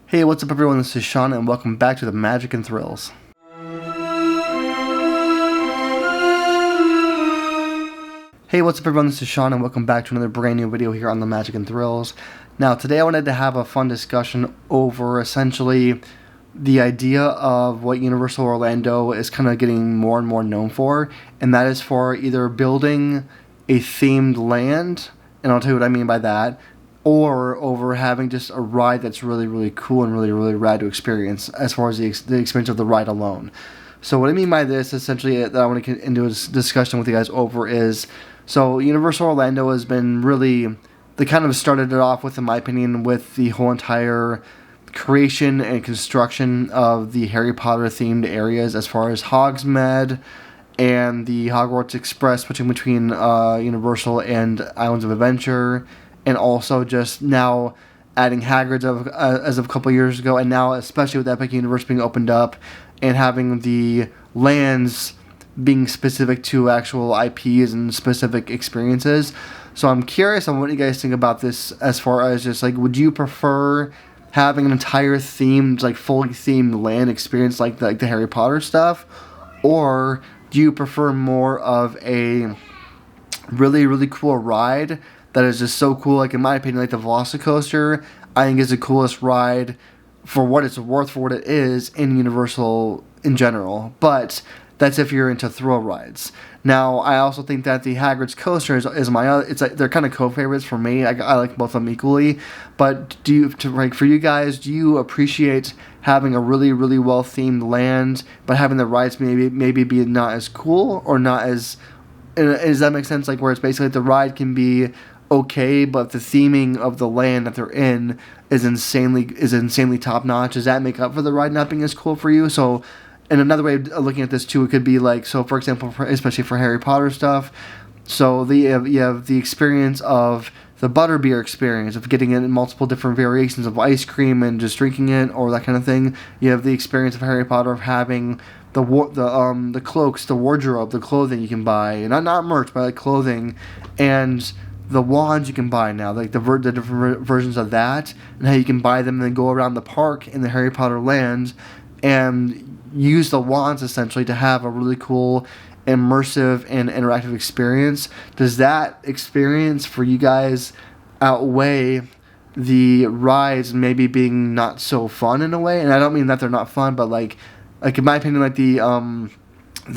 Hey, what's up everyone, this is Sean and welcome back to the Magic and Thrills. Hey, what's up everyone, this is Sean and welcome back to another brand new video here on the Magic and Thrills. Now today I wanted to have a fun discussion over essentially the idea of what Universal Orlando is kind of getting more and more known for, and that is for either building a themed land, and I'll tell you what I mean by that, or over having just a ride that's really, really cool and really, really rad to experience as far as the experience of the ride alone. So what I mean by this, essentially, that I want to get into a discussion with you guys over is, so Universal Orlando has been really, they kind of started it off with, in my opinion, with the whole entire creation and construction of the Harry Potter themed areas as far as Hogsmeade and the Hogwarts Express, switching between Universal and Islands of Adventure, and also just now adding Hagrid's as of a couple of years ago, and now especially with Epic Universe being opened up and having the lands being specific to actual IPs and specific experiences. So I'm curious on what you guys think about this as far as just like, would you prefer having an entire themed, like fully themed land experience like the Harry Potter stuff, or do you prefer more of a really, really cool ride that is just so cool? Like in my opinion, like the Velocicoaster, I think is the coolest ride for what it's worth, for what it is in Universal in general. But that's if you're into thrill rides. Now, I also think that the Hagrid's Coaster is my other. It's like they're kind of co-favorites for me. I like both of them equally. But for you guys, do you appreciate having a really, really well themed land, but having the rides maybe be not as cool or not as? Does that make sense? Like where it's basically the ride can be okay, but the theming of the land that they're in is insanely top notch. Does that make up for the ride not being as cool for you? So, and another way of looking at this too, it could be like, so for example, especially for Harry Potter stuff, so you have the experience of the butterbeer experience of getting it in multiple different variations of ice cream and just drinking it or that kind of thing. You have the experience of Harry Potter of having the cloaks, the wardrobe, the clothing you can buy, not merch, but like clothing, and the wands you can buy now, like the different versions of that, and how you can buy them and then go around the park in the Harry Potter land and use the wands essentially to have a really cool, immersive, and interactive experience. Does that experience for you guys outweigh the rides maybe being not so fun in a way? And I don't mean that they're not fun, but like in my opinion, like the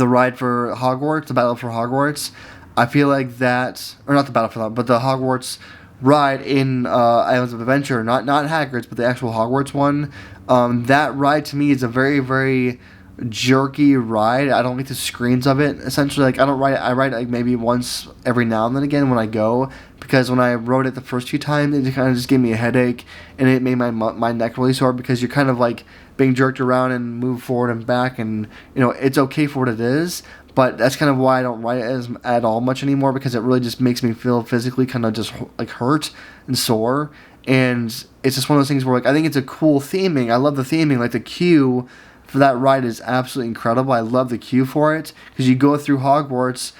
ride for Hogwarts, the Battle for Hogwarts, I feel like that, or not the Battle for that, but the Hogwarts ride in Islands of Adventure, not Hagrid's, but the actual Hogwarts one, that ride to me is a very, very jerky ride. I don't like the screens of it. Essentially, like I ride it like maybe once every now and then again when I go, because when I rode it the first few times, it kind of just gave me a headache, and it made my neck really sore, because you're kind of like being jerked around and moved forward and back, and it's okay for what it is, but that's kind of why I don't ride it at all much anymore, because it really just makes me feel physically kind of just like hurt and sore. And it's just one of those things where like I think it's a cool theming. I love the theming. Like the queue for that ride is absolutely incredible. I love the queue for it, because you go through Hogwarts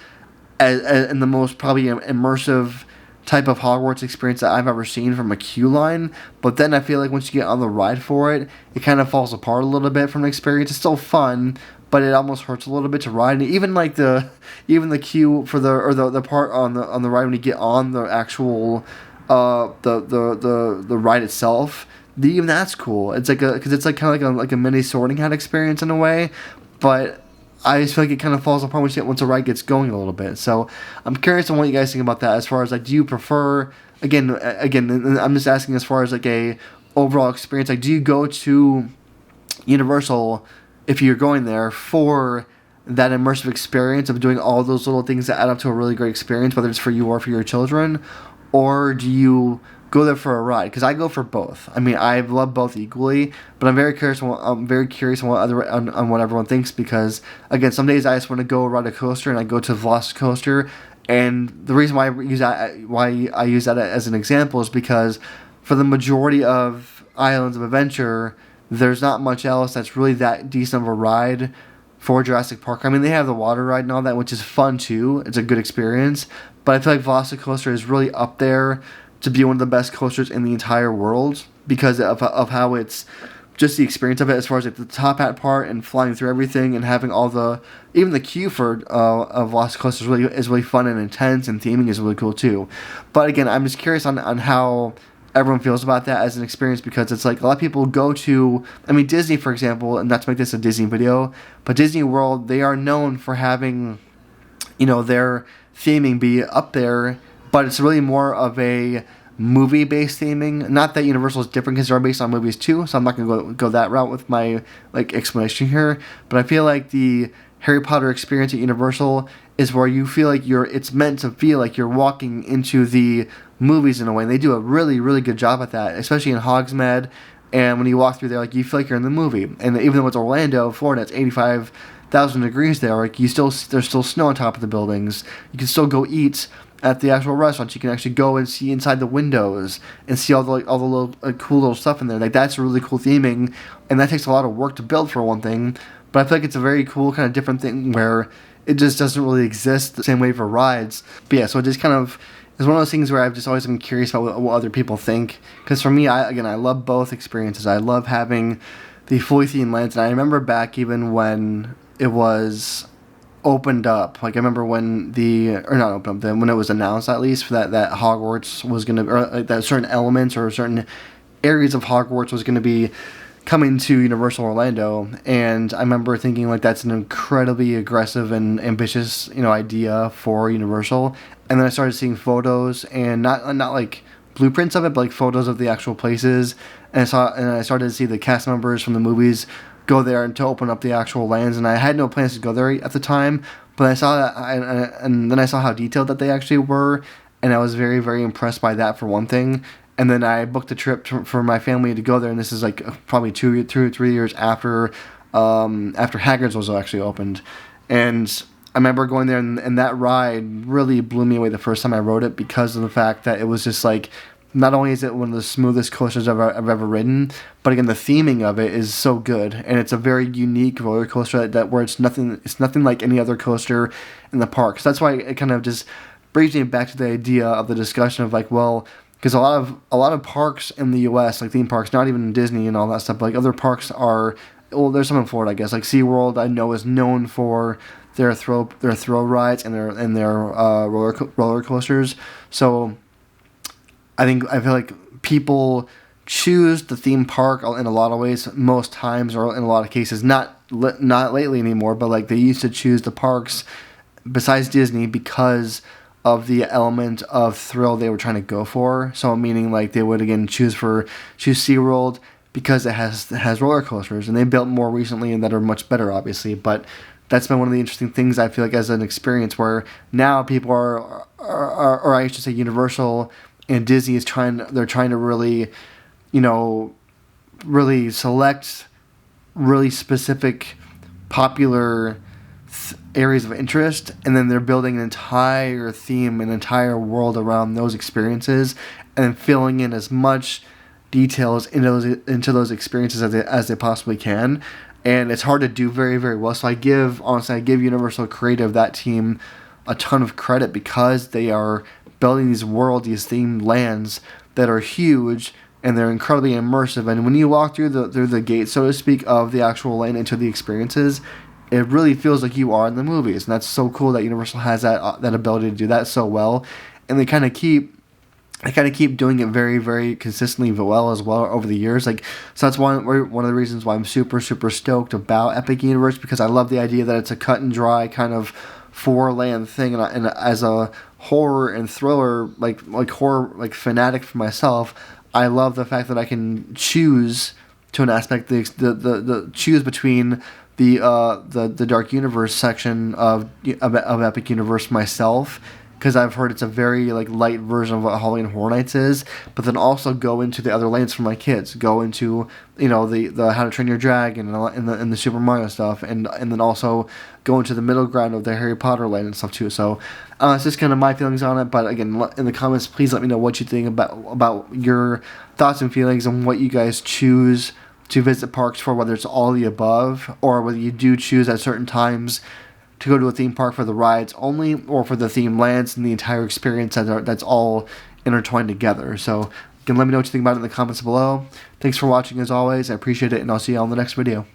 in the most probably immersive type of Hogwarts experience that I've ever seen from a queue line. But then I feel like once you get on the ride for it, it kind of falls apart a little bit from the experience. It's still fun, but it almost hurts a little bit to ride. And even like the queue for the part on the ride when you get on the actual the ride itself, even that's cool. It's like because it's like kind of like a mini Sorting Hat experience in a way, but I just feel like it kind of falls apart once the ride gets going a little bit. So I'm curious on what you guys think about that. As far as like, do you prefer again? I'm just asking as far as like a overall experience. Like, do you go to Universal if you're going there for that immersive experience of doing all those little things that add up to a really great experience, whether it's for you or for your children, or do you go there for a ride? Because I go for both. I mean, I love both equally, but I'm very curious on what everyone thinks, because again, some days I just want to go ride a coaster and I go to Velocicoaster, and the reason why I use that as an example is because for the majority of Islands of Adventure, there's not much else that's really that decent of a ride for Jurassic Park. I mean, they have the water ride and all that, which is fun too. It's a good experience, but I feel like Velocicoaster is really up there to be one of the best coasters in the entire world, because of how it's just the experience of it, as far as like the top hat part and flying through everything and having all the, even the queue for of Velocicoaster is really fun and intense, and theming is really cool too. But again, I'm just curious on how everyone feels about that as an experience, because it's like a lot of people go to, I mean, Disney, for example, and not to make this a Disney video, but Disney World, they are known for having, their theming be up there, but it's really more of a movie-based theming. Not that Universal is different, because they're based on movies too, so I'm not going to go that route with my explanation here, but I feel like the Harry Potter experience at Universal is where you feel like it's meant to feel like you're walking into the movies in a way, and they do a really, really good job at that, especially in Hogsmeade, and when you walk through there, you feel like you're in the movie. And even though it's Orlando, Florida, it's 85,000 degrees there, there's still snow on top of the buildings. You can still go eat at the actual restaurants. You can actually go and see inside the windows and see all the little cool little stuff in there. That's really cool theming, and that takes a lot of work to build, for one thing. But I feel like it's a very cool kind of different thing where it just doesn't really exist the same way for rides. But yeah, so it just kind of is one of those things where I've just always been curious about what other people think. Because for me, I love both experiences. I love having the fully themed lands, and I remember back even when it was opened up. I remember when when it was announced, at least, that Hogwarts was going to, or that certain elements or certain areas of Hogwarts was going to be coming to Universal Orlando, and I remember thinking that's an incredibly aggressive and ambitious idea for Universal. And then I started seeing photos, and not blueprints of it, but photos of the actual places, and I started to see the cast members from the movies go there and to open up the actual lands. And I had no plans to go there at the time, but I saw that, and then I saw how detailed that they actually were, and I was very, very impressed by that, for one thing. And then I booked a trip for my family to go there, and this is probably 2 or 3 years after Hagrid's was actually opened. And I remember going there, and that ride really blew me away the first time I rode it, because of the fact that it was just not only is it one of the smoothest coasters I've ever ridden, but again, the theming of it is so good, and it's a very unique roller coaster where it's nothing like any other coaster in the park. So that's why it kind of just brings me back to the idea of the discussion of because a lot of parks in the U.S., theme parks, not even Disney and all that stuff, but other parks are, well, there's some in Florida, I guess, SeaWorld, I know, is known for their throw rides and their roller coasters. So I feel like people choose the theme park in a lot of ways, most times, or in a lot of cases, not lately anymore, but they used to choose the parks besides Disney because of the element of thrill they were trying to go for. So meaning they would again choose SeaWorld because it has roller coasters, and they built more recently and that are much better, obviously. But that's been one of the interesting things, I feel as an experience, where now people are or I should say Universal and Disney they're trying to really, really select really specific popular areas of interest, and then they're building an entire theme, an entire world around those experiences, and then filling in as much details into those experiences as they possibly can. And it's hard to do very, very well. So I give Universal Creative, that team, a ton of credit, because they are building these themed lands that are huge, and they're incredibly immersive. And when you walk through the gate, so to speak, of the actual land into the experiences, it really feels like you are in the movies. And that's so cool that Universal has that ability to do that so well. And they kind of keep doing it very, very consistently well as well over the years. So that's one of the reasons why I'm super, super stoked about Epic Universe, because I love the idea that it's a cut and dry kind of 4-land thing. And as a horror and thriller, horror fanatic for myself, I love the fact that I can choose to an aspect the choose between the Dark Universe section of Epic Universe myself, because I've heard it's a very light version of what Halloween Horror Nights is, but then also go into the other lanes for my kids, go into the How to Train Your Dragon and the Super Mario stuff, and then also go into the middle ground of the Harry Potter lane and stuff too. So it's just kind of my feelings on it. But again, in the comments, please let me know what you think about your thoughts and feelings on what you guys choose to visit parks for, whether it's all the above, or whether you do choose at certain times to go to a theme park for the rides only, or for the theme lands and the entire experience that's all intertwined together. So You can let me know what you think about it in the comments below. Thanks for watching as always. I appreciate it, and I'll see you all in the next video.